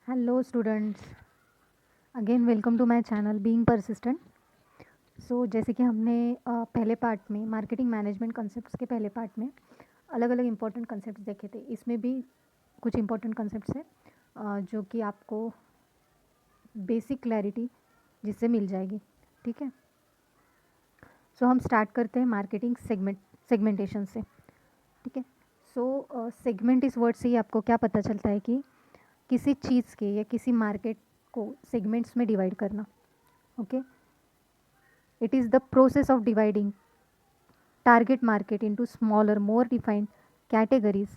Hello students, again welcome to my channel being persistent. So जैसे कि हमने पहले पार्ट में मार्केटिंग मैनेजमेंट कॉन्सेप्ट्स के पहले पार्ट में अलग अलग इंपॉर्टेंट कॉन्सेप्ट्स देखे थे। इसमें भी कुछ इंपॉर्टेंट कॉन्सेप्ट्स हैं जो कि आपको बेसिक क्लैरिटी जिससे मिल जाएगी। ठीक है, सो हम स्टार्ट करते हैं मार्केटिंग सेगमेंटेशन से। ठीक है, सो सेगमेंट इस वर्ड से ही आपको क्या पता चलता है कि किसी चीज़ के या किसी मार्केट को सेगमेंट्स में डिवाइड करना। Okay, it is the process of dividing target market into smaller, more defined categories.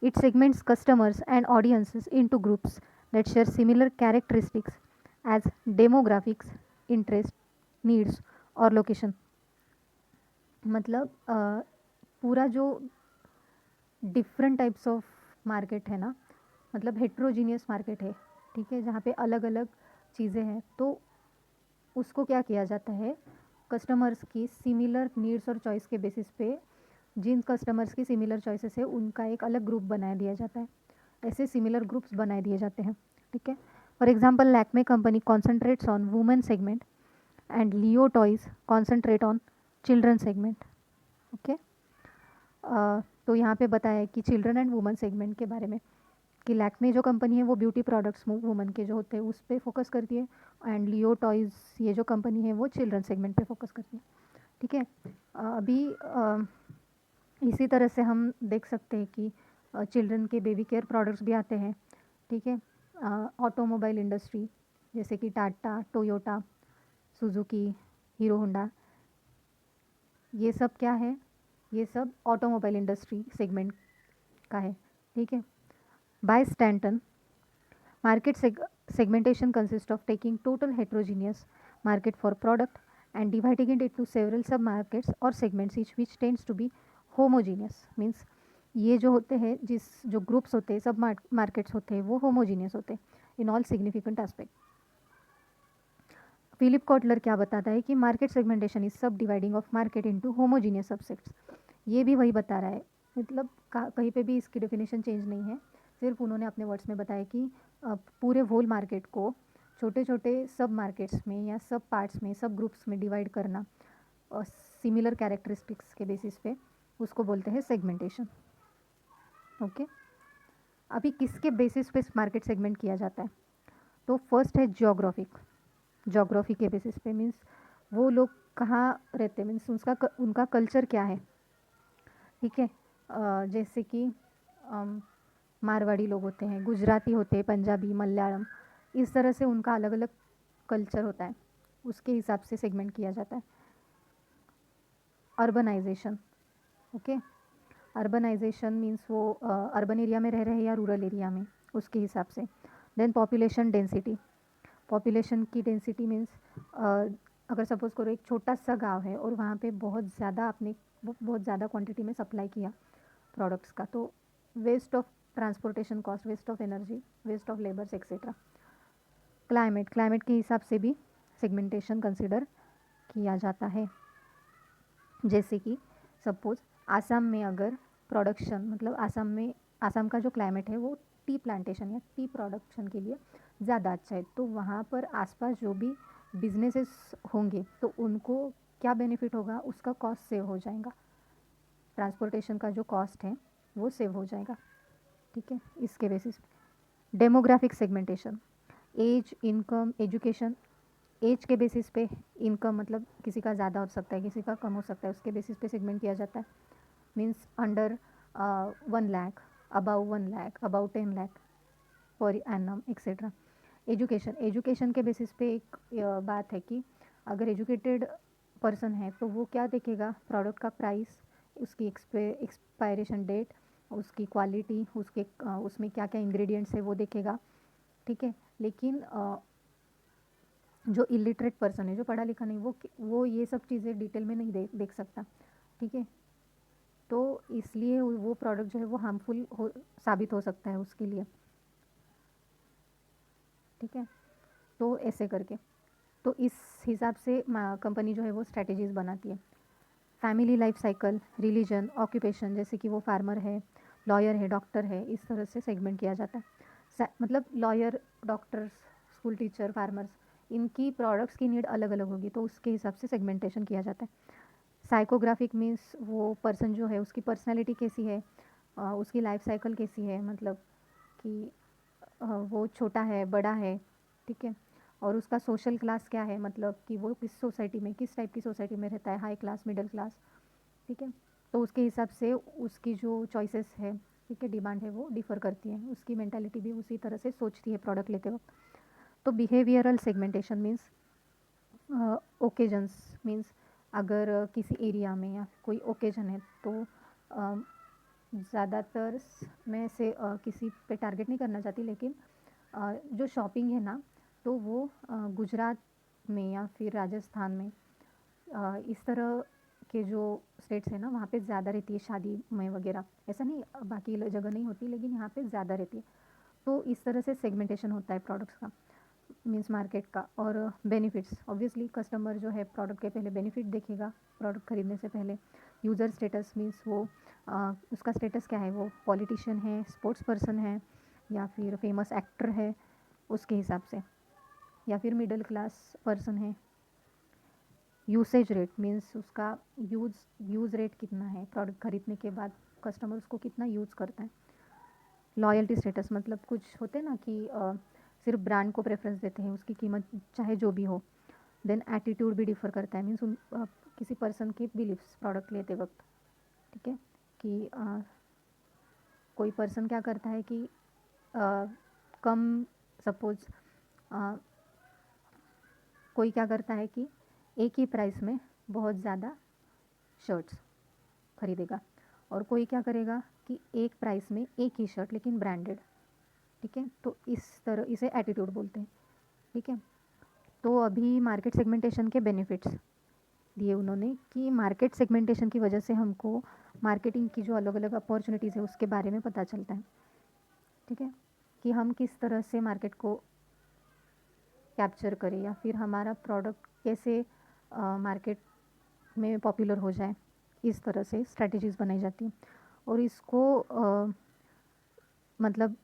It segments customers and audiences into groups that share similar characteristics as demographics, interest, needs और location. मतलब पूरा जो different types of market है ना, मतलब heterogeneous market है। ठीक है, जहाँ पे अलग अलग चीज़ें हैं, तो उसको क्या किया जाता है, कस्टमर्स की सिमिलर नीड्स और चॉइस के बेसिस पे जिन कस्टमर्स की सिमिलर चॉइसेस है उनका एक अलग ग्रुप बना दिया जाता है। ऐसे सिमिलर ग्रुप्स बनाए दिए जाते हैं। ठीक है, for example Lakme company concentrates on women segment and Leo toys concentrate on children segment. Okay, तो यहाँ पे बताया है कि चिल्ड्रन एंड वुमेन सेगमेंट के बारे में कि लैक्मे जो कंपनी है वो ब्यूटी प्रोडक्ट्स वुमेन के जो होते हैं उस पर फोकस करती है, एंड लियो टॉयज़ ये जो कंपनी है वो चिल्ड्रन सेगमेंट पे फोकस करती है। ठीक है, अभी इसी तरह से हम देख सकते हैं कि चिल्ड्रन के बेबी केयर प्रोडक्ट्स भी आते हैं। ठीक है, ऑटोमोबाइल इंडस्ट्री जैसे कि Tata, Toyota, Suzuki, hero Honda, ये सब क्या है, ये सब ऑटोमोबाइल इंडस्ट्री सेगमेंट का है। ठीक है, by Stanton market segmentation consists of taking total heterogeneous market for product and dividing it into several sub markets or segments each which tends to be homogeneous means ये जो होते हैं, जिस जो ग्रुप्स होते हैं, सब मार्केट्स होते हैं, वो होमोजीनियस होते हैं in all significant aspect. Philip Kotler क्या बताता है कि market segmentation is subdividing of market into homogeneous subsets. ये भी वही बता रहा है, मतलब कहीं पे भी इसकी डेफिनेशन चेंज नहीं है, सिर्फ उन्होंने अपने वर्ड्स में बताया कि पूरे होल मार्केट को छोटे छोटे सब मार्केट्स में या सब पार्ट्स में, सब ग्रुप्स में डिवाइड करना और सिमिलर कैरेक्टरिस्टिक्स के बेसिस पे उसको बोलते हैं सेगमेंटेशन। ओके, अभी किसके बेसिस पे मार्केट सेगमेंट किया जाता है, तो फर्स्ट है जियोग्राफिक। जोग्राफी के बेसिस पे मीन्स वो लोग कहाँ रहते हैं, मीन्स उनका कल्चर क्या है। ठीक है, जैसे कि मारवाड़ी लोग होते हैं, गुजराती होते हैं, पंजाबी, मलयालम, इस तरह से उनका अलग अलग कल्चर होता है, उसके हिसाब से सेगमेंट किया जाता है। अर्बनाइजेशन, ओके, अर्बनाइजेशन मीन्स वो अर्बन एरिया में रह रहे हैं या रूरल एरिया में, उसके हिसाब से। देन पॉपुलेशन डेंसिटी, पॉपुलेशन की डेंसिटी मीन्स अगर सपोज़ करो एक छोटा सा गांव है और वहाँ पे बहुत ज़्यादा आपने बहुत ज़्यादा क्वांटिटी में सप्लाई किया प्रोडक्ट्स का, तो waste of transportation cost, waste of energy, waste of labours etcetera. Climate, climate के हिसाब से भी सेगमेंटेशन कंसिडर किया जाता है। जैसे कि सपोज़ आसाम में अगर प्रोडक्शन, मतलब आसाम का जो क्लाइमेट है वो टी प्लांटेशन या टी प्रोडक्शन के लिए ज़्यादा अच्छा है, तो वहाँ पर आसपास जो भी बिजनेसेस होंगे तो उनको क्या बेनिफिट होगा, उसका कॉस्ट सेव हो जाएगा, ट्रांसपोर्टेशन का जो कॉस्ट है वो सेव हो जाएगा। ठीक है, इसके बेसिस पे demographic segmentation, age, income, education, age के बेसिस पे इनकम, मतलब किसी का ज़्यादा हो सकता है, किसी का कम हो सकता है, उसके बेसिस पे सेगमेंट किया जाता है। Means under 1 lakh, above 1 lakh, above 10 lakh per annum etcetera. Education, education के बेसिस पे एक बात है कि अगर एजुकेटेड पर्सन है तो वो क्या देखेगा, प्रोडक्ट का प्राइस, उसकी एक्सपायरेशन डेट, उसकी क्वालिटी, उसमें क्या क्या इंग्रेडिएंट्स है वो देखेगा। ठीक है, लेकिन जो इलिटरेट पर्सन है, जो पढ़ा लिखा नहीं, वो ये सब चीज़ें डिटेल में नहीं देख सकता। ठीक है, तो इसलिए वो प्रोडक्ट जो है वो हार्मफुल साबित हो सकता है उसके लिए। ठीक है, तो ऐसे करके, तो इस हिसाब से कंपनी जो है वो स्ट्रैटेजीज़ बनाती है। Family life cycle, religion, occupation, जैसे कि वो फार्मर है, लॉयर है, डॉक्टर है, इस तरह से सेगमेंट किया जाता है। मतलब lawyer, doctors, school teacher, farmers, इनकी प्रोडक्ट्स की नीड अलग अलग होगी, तो उसके हिसाब से सेगमेंटेशन किया जाता है। साइकोग्राफिक मीन्स वो पर्सन जो है उसकी पर्सनैलिटी कैसी है, उसकी लाइफ साइकिल कैसी है, मतलब कि वो छोटा है, बड़ा है, ठीक है, और उसका सोशल क्लास क्या है, मतलब कि वो किस सोसाइटी में, किस टाइप की सोसाइटी में रहता है, हाई क्लास, मिडिल क्लास, ठीक है। तो उसके हिसाब से उसकी जो चॉइसेस है, ठीक है, डिमांड है, वो डिफ़र करती है, उसकी मेंटालिटी भी उसी तरह से सोचती है प्रोडक्ट लेते वक्त। तो behavioural segmentation means occasions, means अगर किसी एरिया में या कोई ओकेजन है तो ज़्यादातर मैं से किसी पे टारगेट नहीं करना चाहती, लेकिन जो शॉपिंग है ना, तो वो गुजरात में या फिर राजस्थान में, इस तरह के जो स्टेट्स हैं ना, वहाँ पे ज़्यादा रहती है शादी में वगैरह। ऐसा नहीं बाकी जगह नहीं होती, लेकिन यहाँ पे ज़्यादा रहती है। तो इस तरह से सेगमेंटेशन होता है प्रोडक्ट्स का, मीन्स मार्केट का। और बेनिफिट्स, ऑब्वियसली कस्टमर जो है प्रोडक्ट के पहले बेनिफिट देखेगा प्रोडक्ट खरीदने से पहले। यूज़र स्टेटस मीन्स वो उसका स्टेटस क्या है, वो पॉलिटिशियन है, स्पोर्ट्स पर्सन है, या फिर फेमस एक्टर है, उसके हिसाब से, या फिर मिडिल क्लास पर्सन है। यूसेज रेट मीन्स उसका यूज़ रेट कितना है, प्रोडक्ट खरीदने के बाद कस्टमर उसको कितना यूज़ करता है। लॉयल्टी स्टेटस, मतलब कुछ होते हैं ना कि सिर्फ ब्रांड को प्रेफरेंस देते हैं, उसकी कीमत चाहे जो भी हो। देन एटीट्यूड भी डिफ़र करता है, मीन्स किसी पर्सन की बिलीव्स प्रोडक्ट लेते वक्त, ठीक है, कि कोई पर्सन क्या करता है कि कम, सपोज़ कोई क्या करता है कि एक ही प्राइस में बहुत ज़्यादा शर्ट्स खरीदेगा, और कोई क्या करेगा कि एक प्राइस में एक ही शर्ट लेकिन ब्रांडेड, ठीक है। तो इस तरह इसे एटीट्यूड बोलते हैं, ठीक है। तो अभी मार्केट सेगमेंटेशन के बेनिफिट्स दिए उन्होंने, कि मार्केट सेगमेंटेशन की वजह से हमको मार्केटिंग की जो अलग अलग अपॉर्चुनिटीज़ है उसके बारे में पता चलता है, ठीक है, कि हम किस तरह से मार्केट को कैप्चर करें, या फिर हमारा प्रोडक्ट कैसे मार्केट में पॉपुलर हो जाए। इस तरह से स्ट्रैटेजीज़ बनाई जाती हैं, और इसको मतलब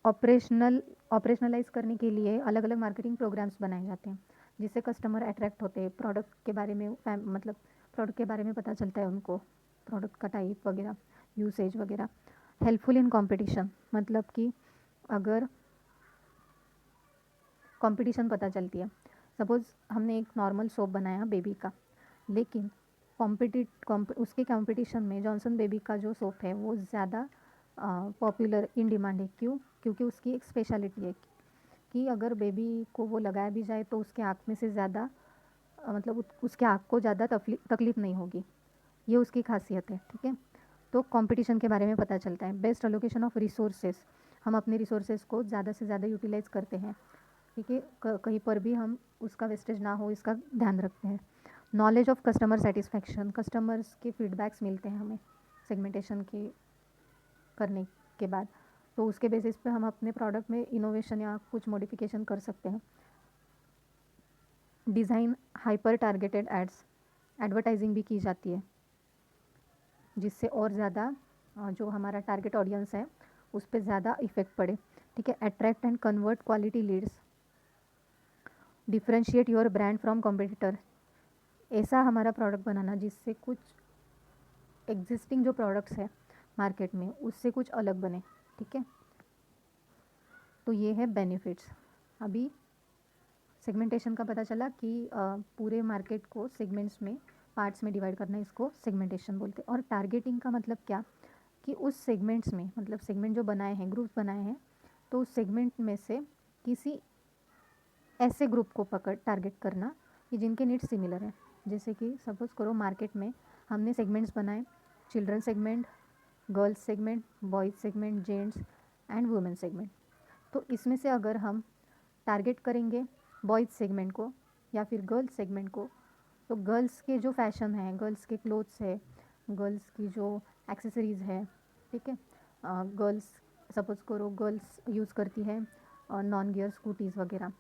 ऑपरेशनलाइज करने के लिए अलग अलग मार्केटिंग प्रोग्राम्स बनाए जाते हैं, जिससे कस्टमर अट्रैक्ट होते हैं, प्रोडक्ट के बारे में मतलब प्रोडक्ट के बारे में पता चलता है उनको, प्रोडक्ट का टाइप वगैरह, यूसेज वगैरह। हेल्पफुल इन कंपटीशन, मतलब कि अगर कंपटीशन पता चलती है, सपोज़ हमने एक नॉर्मल सोप बनाया बेबी का, लेकिन उसके कंपटीशन में जॉनसन बेबी का जो सोप है वो ज़्यादा पॉपुलर इन डिमांड है। क्यों? क्योंकि उसकी एक स्पेशलिटी है कि अगर बेबी को वो लगाया भी जाए तो उसके आँख में से ज़्यादा मतलब उसके आँख को ज़्यादा तकलीफ़ नहीं होगी, ये उसकी खासियत है, ठीक है। तो कंपटीशन के बारे में पता चलता है। बेस्ट एलोकेशन ऑफ रिसोर्सेज, हम अपने रिसोर्सेज को ज़्यादा से ज़्यादा यूटिलाइज़ करते हैं, ठीक है, कहीं पर भी हम उसका वेस्टेज ना हो, इसका ध्यान रखते हैं। Knowledge of customer satisfaction, customers के फीडबैक्स मिलते हैं हमें सेगमेंटेशन के करने के बाद, तो उसके बेसिस पे हम अपने प्रोडक्ट में इनोवेशन या कुछ मॉडिफिकेशन कर सकते हैं। Design hyper targeted ads, advertising भी की जाती है, जिससे और ज़्यादा जो हमारा टारगेट ऑडियंस है उस पर ज़्यादा इफेक्ट पड़े, ठीक है। Attract and convert quality Leeds, differentiate your brand from competitor, ऐसा हमारा प्रोडक्ट बनाना जिससे कुछ एग्जिस्टिंग जो प्रोडक्ट्स है मार्केट में उससे कुछ अलग बने, ठीक है। तो ये है बेनिफिट्स। अभी सेगमेंटेशन का पता चला कि पूरे मार्केट को सेगमेंट्स में, पार्ट्स में डिवाइड करना, इसको सेगमेंटेशन बोलते हैं। और टारगेटिंग का मतलब क्या, कि उस सेगमेंट्स में, मतलब सेगमेंट जो बनाए हैं, ग्रुप्स बनाए हैं, तो उस सेगमेंट में से किसी ऐसे ग्रुप को पकड़ टारगेट करना कि जिनके नीड्स सिमिलर हैं। जैसे कि सपोज़ करो मार्केट में हमने सेगमेंट्स बनाए, children segment, girls segment, boys segment, gents and women segment. तो इसमें से अगर हम टारगेट करेंगे बॉयज़ सेगमेंट को या फिर गर्ल्स सेगमेंट को, तो गर्ल्स के जो फैशन है, गर्ल्स के क्लोथ्स है, गर्ल्स की जो एक्सेसरीज़ है, ठीक है, गर्ल्स, सपोज़ करो गर्ल्स यूज़ करती है नॉन गियर स्कूटीज़ वगैरह,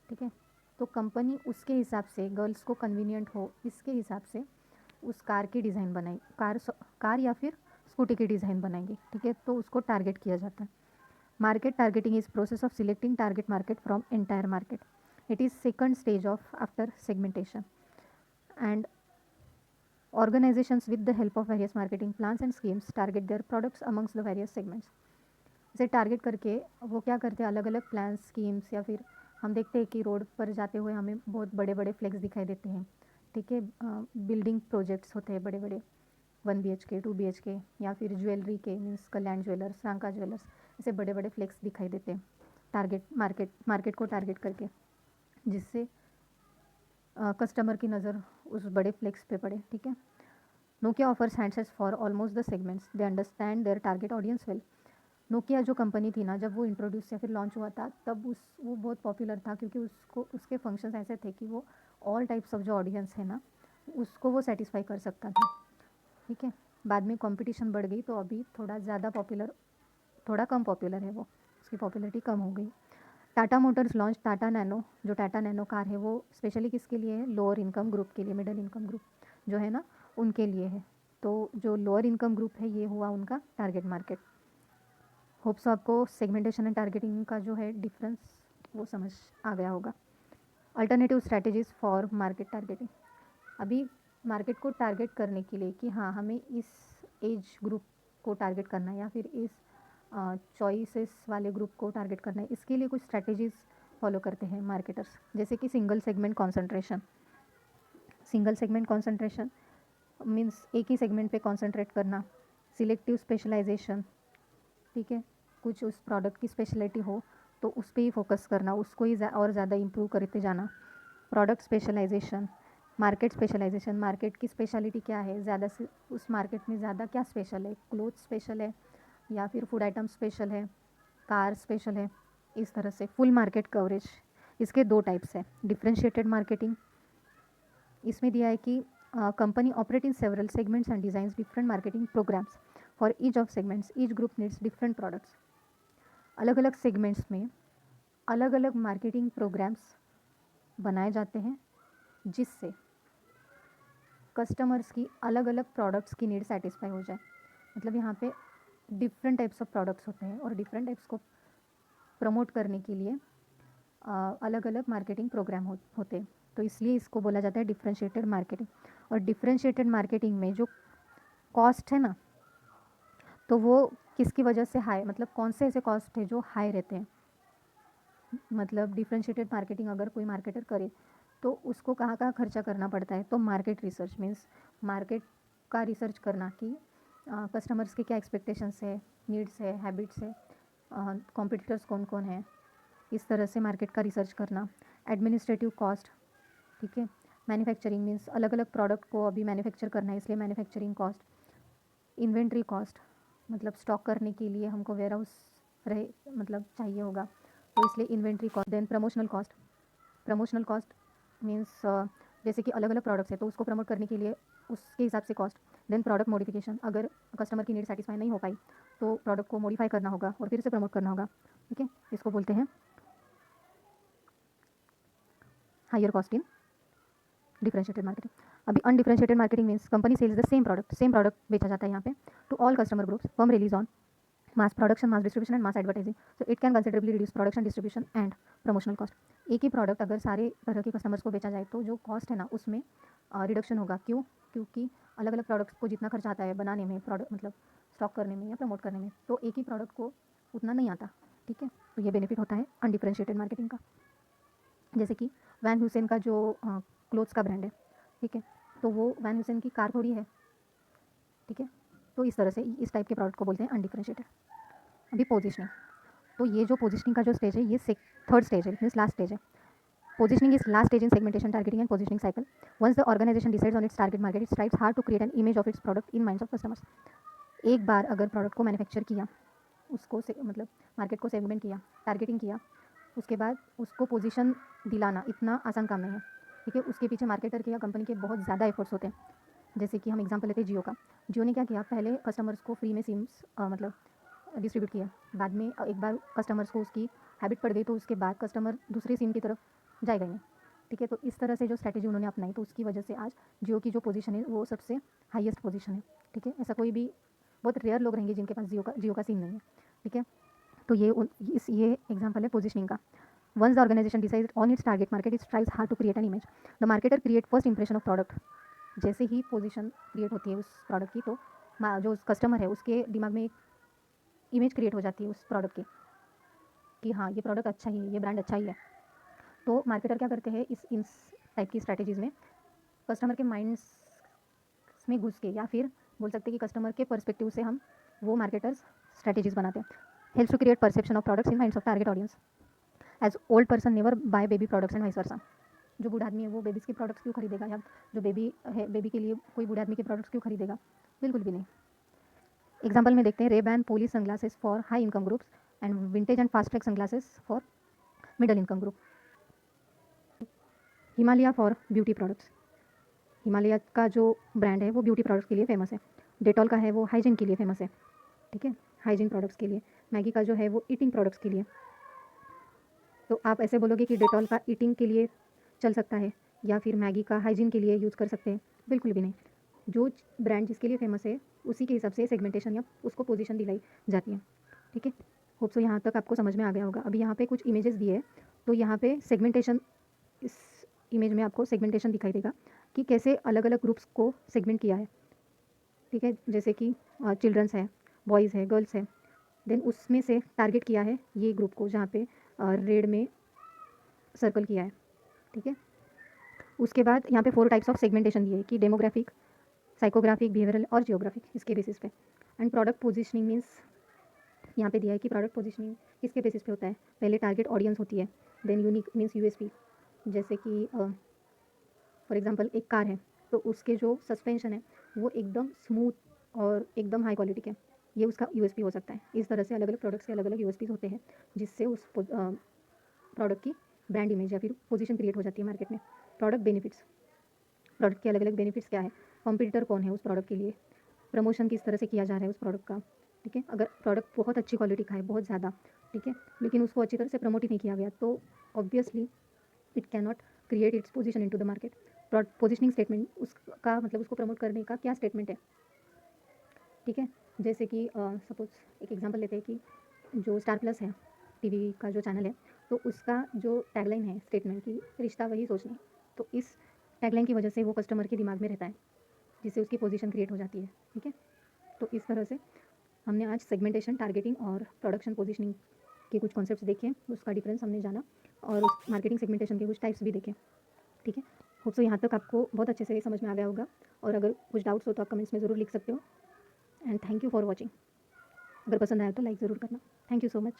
ठीक है। तो कंपनी उसके हिसाब से, गर्ल्स को कन्वीनियंट हो इसके हिसाब से उस कार की डिज़ाइन बनाई, कार या फिर स्कूटी की डिज़ाइन बनाएंगे, ठीक है। तो उसको टारगेट किया जाता है। Market targeting is process of selecting target market from entire market. It is second stage of after segmentation. And organizations with the help of various marketing plans and schemes target their products amongst the various segments. इसे target करके वो क्या करते हैं, अलग अलग plan schemes, या फिर हम देखते हैं कि रोड पर जाते हुए हमें बहुत बड़े बड़े फ्लेक्स दिखाई देते हैं, ठीक है, बिल्डिंग प्रोजेक्ट्स होते हैं बड़े बड़े 1 BHK 2 BHK, या फिर ज्वेलरी के मीन्स कल्याण ज्वेलर्स, सांका ज्वेलर्स, ऐसे बड़े बड़े फ्लेक्स दिखाई देते हैं मार्केट को टारगेट करके, जिससे कस्टमर की नज़र उस बड़े फ्लेक्स पे पड़े, ठीक है। Nokia offers handsets for almost the segments, they understand their target audience well. Nokia जो कंपनी थी ना, जब वो इंट्रोड्यूस या फिर लॉन्च हुआ था, तब वो बहुत पॉपुलर था, क्योंकि उसके फंक्शंस ऐसे थे कि वो ऑल टाइप्स ऑफ जो ऑडियंस है ना, उसको वो सेटिस्फाई कर सकता था, ठीक है। बाद में कंपटीशन बढ़ गई, तो अभी थोड़ा कम पॉपुलर है वो, उसकी पॉपुलरिटी कम हो गई। Tata Motors launch Tata nano, जो टाटा नैनो कार है वो स्पेशली किसके लिए है, लोअर इनकम ग्रुप के लिए, मिडिल इनकम ग्रुप जो है ना उनके लिए है। तो जो लोअर इनकम ग्रुप है ये हुआ उनका टारगेट मार्केट। होप सो आपको सेगमेंटेशन एंड टारगेटिंग का जो है डिफरेंस वो समझ आ गया होगा। Alternative strategies for market targeting. अभी मार्केट को टारगेट करने के लिए कि हाँ हमें इस एज ग्रुप को टारगेट करना है, या फिर इस चॉइसेस वाले ग्रुप को टारगेट करना है, इसके लिए कुछ स्ट्रैटेजीज़ फॉलो करते हैं मार्केटर्स, जैसे कि single segment concentration. Single segment concentration means एक ही सेगमेंट पे कॉन्सेंट्रेट करना। सिलेक्टिव स्पेशलाइजेशन, ठीक है, कुछ उस प्रोडक्ट की स्पेशलिटी हो तो उस पर ही फोकस करना, उसको ही और ज़्यादा इम्प्रूव करते जाना। Product specialization, market specialization, market की स्पेशलिटी क्या है, ज़्यादा से उस मार्केट में ज़्यादा क्या स्पेशल है, क्लोथ स्पेशल है या फिर फूड आइटम स्पेशल है, कार स्पेशल है, इस तरह से। फुल मार्केट कवरेज, इसके 2 टाइप्स है। डिफ्रेंशिएटेड मार्केटिंग, इसमें दिया है कि company operate in several segments and designs different marketing programs for each of segments, each group needs different products. अलग अलग सेगमेंट्स में अलग अलग मार्केटिंग प्रोग्राम्स बनाए जाते हैं, जिससे कस्टमर्स की अलग अलग प्रोडक्ट्स की नीड सेटिस्फाई हो जाए। मतलब यहाँ पे डिफरेंट टाइप्स ऑफ प्रोडक्ट्स होते हैं, और डिफरेंट टाइप्स को प्रमोट करने के लिए अलग अलग मार्केटिंग प्रोग्राम होते हैं, तो इसलिए इसको बोला जाता है डिफ्रेंशिएटेड मार्केटिंग। और डिफ्रेंशिएटेड मार्केटिंग में जो कॉस्ट है ना, तो वो किसकी वजह से हाई, मतलब कौन से ऐसे कॉस्ट है जो हाई रहते हैं। मतलब डिफ्रेंशिएटेड मार्केटिंग अगर कोई मार्केटर करे तो उसको कहाँ कहाँ खर्चा करना पड़ता है, तो मार्केट रिसर्च मीन्स मार्केट का रिसर्च करना कि कस्टमर्स के क्या एक्सपेक्टेशंस है, नीड्स है, हैबिट्स है, कॉम्पिटिटर्स कौन कौन है, इस तरह से मार्केट का रिसर्च करना। एडमिनिस्ट्रेटिव कॉस्ट, ठीक है। मैन्युफैक्चरिंग मीन्स अलग अलग प्रोडक्ट को अभी मैन्युफैक्चर करना है, इसलिए मैन्युफैक्चरिंग कॉस्ट। इन्वेंट्री कॉस्ट, मतलब स्टॉक करने के लिए हमको वेयर हाउस रहे, मतलब चाहिए होगा, तो इसलिए inventory cost. Then promotional cost means जैसे कि अलग अलग प्रोडक्ट्स है तो उसको प्रमोट करने के लिए उसके हिसाब से कॉस्ट। देन प्रोडक्ट मॉडिफिकेशन, अगर कस्टमर की नीड सेटिस्फाई नहीं हो पाई तो प्रोडक्ट को मॉडिफाई करना होगा और फिर से प्रमोट करना होगा, ठीक है, इसको बोलते हैं higher cost in differentiated marketing. अभी undifferentiated marketing means company sells the same product बेचा जाता है यहाँ पे to all customer groups, firm relies on mass production, mass distribution and mass advertising, so it can considerably reduce production, distribution and promotional cost। एक ही product अगर सारे तरह के कस्टमर्स को बेचा जाए तो जो कॉस्ट है ना उसमें रिडक्शन होगा। क्यों? क्योंकि अलग अलग प्रोडक्ट्स को जितना खर्चा आता है बनाने में, प्रोडक्ट मतलब स्टॉक करने में या प्रमोट करने में, तो एक ही प्रोडक्ट को उतना नहीं आता, ठीक है। तो ये बेनिफिट होता है अनडिफरेंशिएटेड मार्केटिंग का। जैसे कि वैन हुसैन का जो क्लोथ्स का ब्रांड है, ठीक है, तो वो वैन हुसैन की कार थोड़ी है, ठीक है। तो इस तरह से इस टाइप के प्रोडक्ट को बोलते हैं अनडिफरेंशिएटेड। अभी पोजिशनिंग, तो ये जो पोजिशनिंग का जो स्टेज है ये थर्ड स्टेज है, मीन्स लास्ट स्टेज है। Positioning is last stage in segmentation, targeting and positioning cycle. Once the organization decides on its target market, it strives hard to create an image of its product in minds of customers. एक बार अगर product को manufacture किया, उसको मतलब market को segment किया, targeting किया, उसके बाद उसको पोजीशन दिलाना इतना आसान काम नहीं है, ठीक है। उसके पीछे मार्केटर के या कंपनी के बहुत ज़्यादा एफर्ट्स होते हैं। जैसे कि हम एग्जांपल लेते हैं जियो का। जियो ने क्या किया, पहले कस्टमर्स को फ्री में सिम्स मतलब डिस्ट्रीब्यूट किया, बाद में एक बार कस्टमर्स को उसकी हैबिट पड़ गई तो उसके बाद कस्टमर दूसरी सिम की तरफ जाएगा ही नहीं, ठीक है। तो इस तरह से जो स्ट्रैटेजी उन्होंने अपनाई, तो उसकी वजह से आज जियो की जो पोजीशन है वो सबसे हाईएस्ट पोजीशन है, ठीक है। ऐसा कोई भी बहुत रेयर लोग रहेंगे जिनके पास जियो का सिम नहीं है, ठीक है। तो ये एग्जाम्पल है पोजिशनिंग का। Once the organization decide on its target market, it tries hard to create an image. The marketer create first impression of product. जैसे ही पोजीशन क्रिएट होती है उस प्रोडक्ट की, तो जो कस्टमर है उसके दिमाग में एक इमेज क्रिएट हो जाती है उस प्रोडक्ट की, कि हाँ ये प्रोडक्ट अच्छा ही है, ये ब्रांड अच्छा ही है। तो मार्केटर क्या करते हैं, इस टाइप की स्ट्रैटेजीज़ में कस्टमर के माइंड्स में घुस के, या फिर बोल सकते हैं कि कस्टमर के पर्सपेक्टिव से हम वो मार्केटर्स स्ट्रैटेजीज बनाते हैं। Helps to create perception of products in minds of target audience. As old person never buy baby products and vice versa. जो बूढ़ा आदमी है वो बेबीज़ के प्रोडक्ट्स क्यों खरीदेगा, या जो बेबी है बेबी के लिए कोई बूढ़े आदमी के प्रोडक्ट्स क्यों खरीदेगा, बिल्कुल भी नहीं। एग्जाम्पल में देखते हैं, Ray-Ban poly sunglasses for high income groups and vintage and Fastrack sunglasses for middle income group. Himalaya for beauty products. Himalaya का जो ब्रांड है वो ब्यूटी प्रोडक्ट्स के लिए फेमस है। डेटॉल का है वो हाइजीन के लिए फेमस है, ठीक है, हाइजीन प्रोडक्ट्स के लिए। मैगी का जो है वो ईटिंग प्रोडक्ट्स के लिए। तो आप ऐसे बोलोगे कि डेटॉल का ईटिंग के लिए चल सकता है या फिर मैगी का हाइजीन के लिए यूज़ कर सकते हैं, बिल्कुल भी नहीं। जो ब्रांड जिसके लिए फेमस है उसी के हिसाब से सेगमेंटेशन या उसको पोजीशन दिलाई जाती है, ठीक है। होप सो यहाँ तक आपको समझ में आ गया होगा। अभी यहाँ पे कुछ इमेजेस दिए हैं, तो यहाँ पे सेगमेंटेशन, इस इमेज में आपको सेगमेंटेशन दिखाई देगा कि कैसे अलग अलग ग्रुप्स को सेगमेंट किया है, ठीक है। जैसे कि चिल्ड्रंस है, बॉयज़ है, गर्ल्स है, देन उसमें से टारगेट किया है ये ग्रुप को, जहाँ पे रेड में सर्कल किया है, ठीक है। उसके बाद यहाँ पे 4 टाइप्स ऑफ सेगमेंटेशन दिए कि डेमोग्राफिक, साइकोग्राफिक, बिहेवियरल और जियोग्राफिक, इसके बेसिस पे। एंड प्रोडक्ट पोजीशनिंग मीन्स यहाँ पे दिया है कि प्रोडक्ट पोजीशनिंग किसके बेसिस पे होता है। पहले टारगेट ऑडियंस होती है, देन यूनिक मीन्स यूएसपी। जैसे कि फॉर एग्जांपल एक कार है, तो उसके जो सस्पेंशन है वो एकदम स्मूथ और एकदम हाई क्वालिटी के, ये उसका यूएसपी हो सकता है। इस तरह से अलग अलग प्रोडक्ट्स के अलग अलग यूएसपीज होते हैं, जिससे उस प्रोडक्ट की ब्रांड इमेज या फिर पोजीशन क्रिएट हो जाती है मार्केट में। प्रोडक्ट बेनिफिट्स, प्रोडक्ट के अलग अलग बेनिफिट्स क्या है, कॉम्पिटिटर कौन है उस प्रोडक्ट के लिए, प्रमोशन किस तरह से किया जा रहा है उस प्रोडक्ट का, ठीक है। अगर प्रोडक्ट बहुत अच्छी क्वालिटी का है, बहुत ज़्यादा, ठीक है, लेकिन उसको अच्छी तरह से प्रमोट ही नहीं किया गया, तो obviously it can not create its position into the market. Positioning statement उसका मतलब उसको प्रमोट करने का क्या स्टेटमेंट है, ठीक है। जैसे कि सपोज एक एग्जांपल लेते हैं कि जो स्टार प्लस है, टीवी का जो चैनल है, तो उसका जो टैगलाइन है स्टेटमेंट की, रिश्ता वही सोचना, तो इस टैगलाइन की वजह से वो कस्टमर के दिमाग में रहता है, जिससे उसकी पोजीशन क्रिएट हो जाती है, ठीक है। तो इस तरह से हमने आज सेगमेंटेशन, टारगेटिंग और प्रोडक्शन पोजीशनिंग के कुछ कॉन्सेप्ट्स देखे, उसका डिफरेंस हमने जाना, और उस मार्केटिंग सेगमेंटेशन के कुछ टाइप्स भी देखे, ठीक है। होप सो यहाँ तक आपको बहुत अच्छे से समझ में आ गया होगा, और अगर कुछ डाउट्स हो तो आप कमेंट्स में ज़रूर लिख सकते हो। And thank you for watching. अगर पसंद आया तो लाइक ज़रूर करना। Thank you so much.